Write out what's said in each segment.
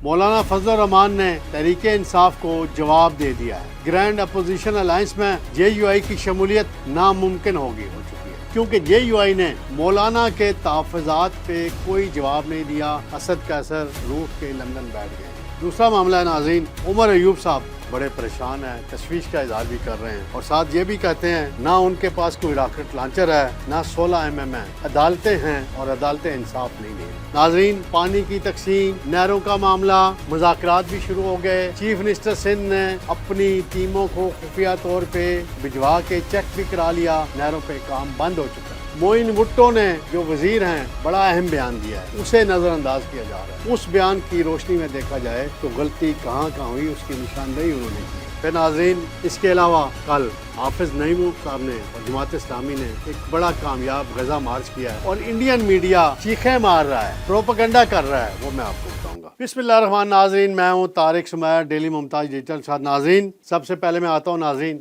مولانا فضل الرحمان نے تحریک انصاف کو جواب دے دیا ہے۔ گرینڈ اپوزیشن الائنس میں جے یو آئی کی شمولیت ناممکن ہو چکی ہے، کیونکہ جے یو آئی نے مولانا کے تحفظات پہ کوئی جواب نہیں دیا۔ اسد قیصر روٹ کے لندن بیٹھ گئے۔ دوسرا معاملہ ہے ناظرین، عمر ایوب صاحب بڑے پریشان ہیں، تشویش کا اظہار بھی کر رہے ہیں اور ساتھ یہ بھی کہتے ہیں نہ ان کے پاس کوئی راکٹ لانچر ہے، نہ 16 ہے، عدالتیں ہیں اور عدالتیں انصاف نہیں دیں۔ ناظرین، پانی کی تقسیم، نہروں کا معاملہ، مذاکرات بھی شروع ہو گئے۔ چیف منسٹر سندھ نے اپنی ٹیموں کو خفیہ طور پہ بھجوا کے چیک بھی کرا لیا، نہروں پہ کام بند ہو چکا ہے۔ معین بھٹو نے جو وزیر ہیں بڑا اہم بیان دیا ہے، اسے نظر انداز کیا جا رہا ہے۔ اس بیان کی روشنی میں دیکھا جائے تو غلطی کہاں ہوئی، اس کی نشاندہی انہوں نے کی۔ پھر ناظرین، اس کے علاوہ کل حافظ نعیم صاحب نے اور جماعت اسلامی نے ایک بڑا کامیاب غزہ مارچ کیا ہے اور انڈین میڈیا چیخیں مار رہا ہے، پروپیگنڈا کر رہا ہے، وہ میں آپ کو بتاؤں گا۔ بسم اللہ الرحمن۔ ناظرین، میں ہوں طارق سمیر، ڈیلی ممتاز ڈیجیٹل ساتھ۔ ناظرین، سب سے پہلے میں آتا ہوں۔ ناظرین،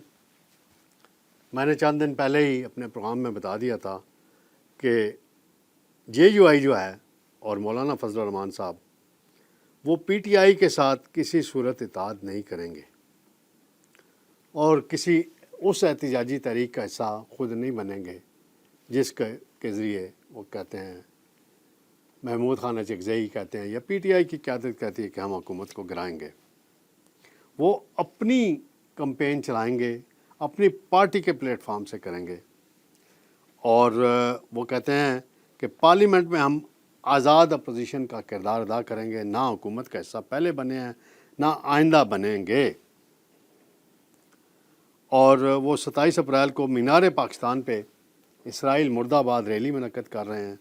میں نے چند دن پہلے ہی اپنے پروگرام میں بتا دیا تھا کہ جے یو آئی جو ہے اور مولانا فضل الرحمان صاحب وہ پی ٹی آئی کے ساتھ کسی صورت اتحاد نہیں کریں گے اور کسی اس احتجاجی تحریک کا حصہ خود نہیں بنیں گے جس کے ذریعے وہ کہتے ہیں، محمود خان اچکزئی کہتے ہیں یا پی ٹی آئی کی قیادت کہتی ہے کہ ہم حکومت کو گرائیں گے۔ وہ اپنی کمپین چلائیں گے، اپنی پارٹی کے پلیٹ فارم سے کریں گے اور وہ کہتے ہیں کہ پارلیمنٹ میں ہم آزاد اپوزیشن کا کردار ادا کریں گے، نہ حکومت کا حصہ پہلے بنے ہیں نہ آئندہ بنیں گے۔ اور وہ 27 اپریل کو مینار پاکستان پہ اسرائیل مرد آباد ریلی منعقد کر رہے ہیں۔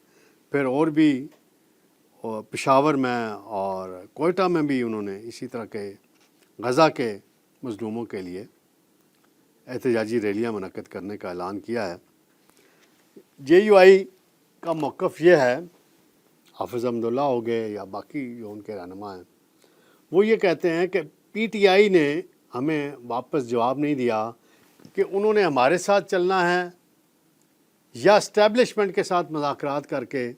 پھر اور بھی پشاور میں اور کوئٹہ میں بھی انہوں نے اسی طرح کے غزہ کے مظلوموں کے لیے احتجاجی ریلیاں منعقد کرنے کا اعلان کیا ہے۔ جے یو آئی کا موقف یہ ہے، حافظ حمداللہ ہو گئے یا باقی جو ان کے رہنما ہیں، وہ یہ کہتے ہیں کہ پی ٹی آئی نے ہمیں واپس جواب نہیں دیا کہ انہوں نے ہمارے ساتھ چلنا ہے یا اسٹیبلشمنٹ کے ساتھ مذاکرات کر کے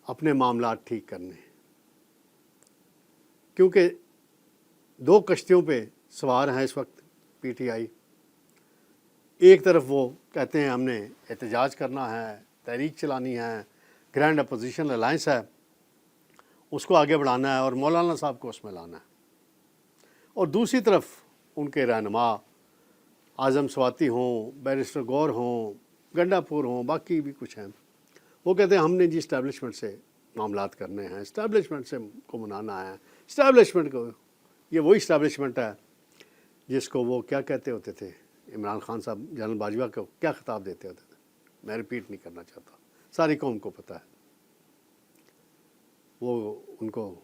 اپنے معاملات ٹھیک کرنے ہیں، کیونکہ دو کشتیوں پہ سوار ہیں اس وقت پی ٹی آئی۔ ایک طرف وہ کہتے ہیں ہم نے احتجاج کرنا ہے، تحریک چلانی ہے، گرینڈ اپوزیشن الائنس ہے، اس کو آگے بڑھانا ہے اور مولانا صاحب کو اس میں لانا ہے، اور دوسری طرف ان کے رہنما اعظم سواتی ہوں، بیرسٹر گور ہوں، گنڈا پور ہوں، باقی بھی کچھ ہیں، وہ کہتے ہیں ہم نے جی اسٹیبلشمنٹ سے معاملات کرنے ہیں، اسٹیبلشمنٹ سے کو منانا ہے۔ اسٹیبلشمنٹ کو، یہ وہی اسٹیبلشمنٹ ہے جس کو وہ کیا کہتے ہوتے تھے، عمران خان صاحب جنرل باجوہ کو کیا خطاب دیتے ہوتے تھے، میں ریپیٹ نہیں کرنا چاہتا، ساری قوم کو پتہ ہے۔ وہ ان کو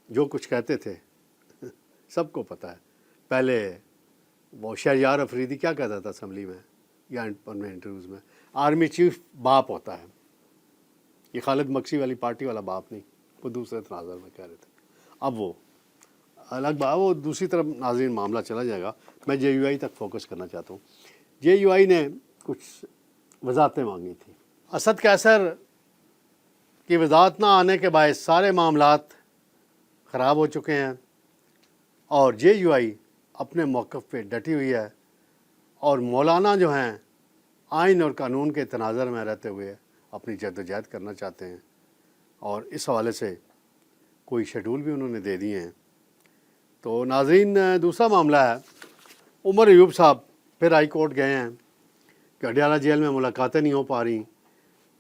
جو کچھ کہتے تھے سب کو پتہ ہے۔ پہلے وہ شہریار افریدی کیا کہتا تھا اسمبلی میں یا ان انٹرویوز میں، آرمی چیف باپ ہوتا ہے۔ یہ خالد مکسی والی پارٹی والا باپ نہیں، وہ دوسرے تناظر میں کہہ رہے تھے۔ اب وہ الگ بات، وہ دوسری طرف ناظرین معاملہ چلا جائے گا۔ میں جے یو آئی تک فوکس کرنا چاہتا ہوں۔ جے یو آئی نے کچھ وضاحتیں مانگی تھیں۔ اسد قیصر کی وضاحت نہ آنے کے باعث سارے معاملات خراب ہو چکے ہیں اور جے یو آئی اپنے موقف پہ ڈٹی ہوئی ہے اور مولانا جو ہیں آئین اور قانون کے تناظر میں رہتے ہوئے اپنی جدوجہد کرنا چاہتے ہیں، اور اس حوالے سے کوئی شیڈول بھی انہوں نے دے دیے ہیں۔ تو ناظرین، دوسرا معاملہ ہے، عمر ایوب صاحب پھر ہائی کورٹ گئے ہیں کہ اڈیالہ جیل میں ملاقاتیں نہیں ہو پا رہی۔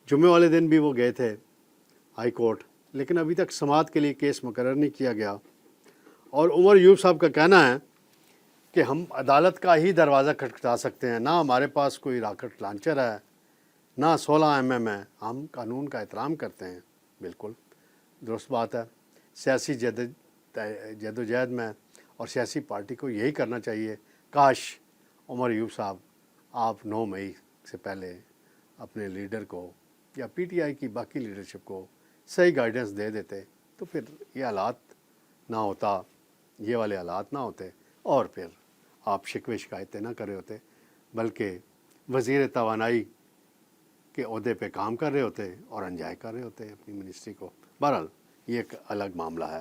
جمعے والے دن بھی وہ گئے تھے ہائی کورٹ، لیکن ابھی تک سماعت کے لیے کیس مقرر نہیں کیا گیا، اور عمر ایوب صاحب کا کہنا ہے کہ ہم عدالت کا ہی دروازہ کھٹکھٹا سکتے ہیں، نہ ہمارے پاس کوئی راکٹ لانچر ہے، نہ 16 ہے، ہم قانون کا احترام کرتے ہیں۔ بالکل درست بات ہے۔ سیاسی جدوجہد میں اور سیاسی پارٹی کو یہی کرنا چاہیے۔ کاش عمر ایوب صاحب آپ 9 مئی سے پہلے اپنے لیڈر کو یا پی ٹی آئی کی باقی لیڈرشپ کو صحیح گائیڈنس دے دیتے تو پھر یہ حالات نہ ہوتا، یہ والے حالات نہ ہوتے، اور پھر آپ شکوے شکایتیں نہ کر رہے ہوتے، بلکہ وزیر توانائی کے عہدے پہ کام کر رہے ہوتے اور انجوائے کر رہے ہوتے اپنی منسٹری کو۔ بہرحال یہ ایک الگ معاملہ ہے۔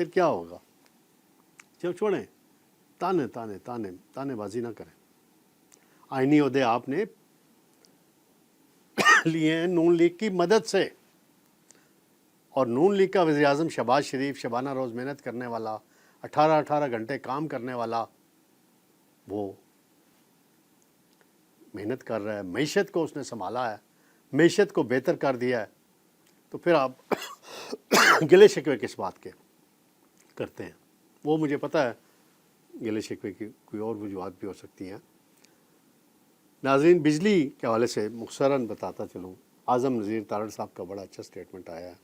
پھر کیا ہوگا؟ جب چھوڑیں، تانے بازی نہ کریں. آئینی عہدے آپ نے لیے ہیں نون لیگ کی مدد سے، اور نون لیگ کا وزیر اعظم شہباز شریف شبانہ روز محنت کرنے والا، 18 گھنٹے کام کرنے والا، وہ محنت کر رہا ہے، معیشت کو اس نے سنبھالا ہے، معیشت کو بہتر کر دیا ہے. تو پھر آپ گلے شکوے کس بات کے کرتے ہیں؟ وہ مجھے پتہ ہے گلے شکوے کی کوئی اور وجوہات بھی ہو سکتی ہیں. ناظرین، بجلی کے حوالے سے مختصراً بتاتا چلوں. اعظم نذیر تارڑ صاحب کا بڑا اچھا سٹیٹمنٹ آیا ہے.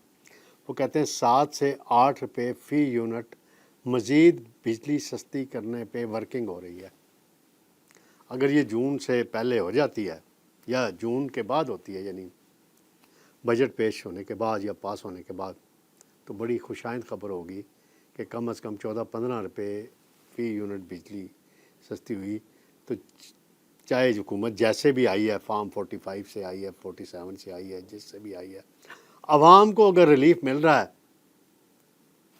وہ کہتے ہیں 7 سے 8 روپے فی یونٹ مزید بجلی سستی کرنے پہ ورکنگ ہو رہی ہے. اگر یہ جون سے پہلے ہو جاتی ہے یا جون کے بعد ہوتی ہے، یعنی بجٹ پیش ہونے کے بعد یا پاس ہونے کے بعد، تو بڑی خوشائند خبر ہوگی کہ کم از کم 14-15 روپے فی یونٹ بجلی سستی ہوئی. تو چاہے حکومت جیسے بھی آئی ہے، فارم 45 سے آئی ہے، 47 سے آئی ہے، جس سے بھی آئی ہے، عوام کو اگر ریلیف مل رہا ہے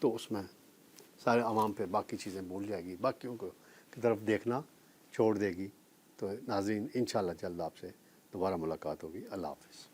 تو اس میں سارے عوام پہ باقی چیزیں بھول جائے گی، باقیوں کو کی طرف دیکھنا چھوڑ دے گی. تو ناظرین، انشاءاللہ جلد آپ سے دوبارہ ملاقات ہوگی. اللہ حافظ.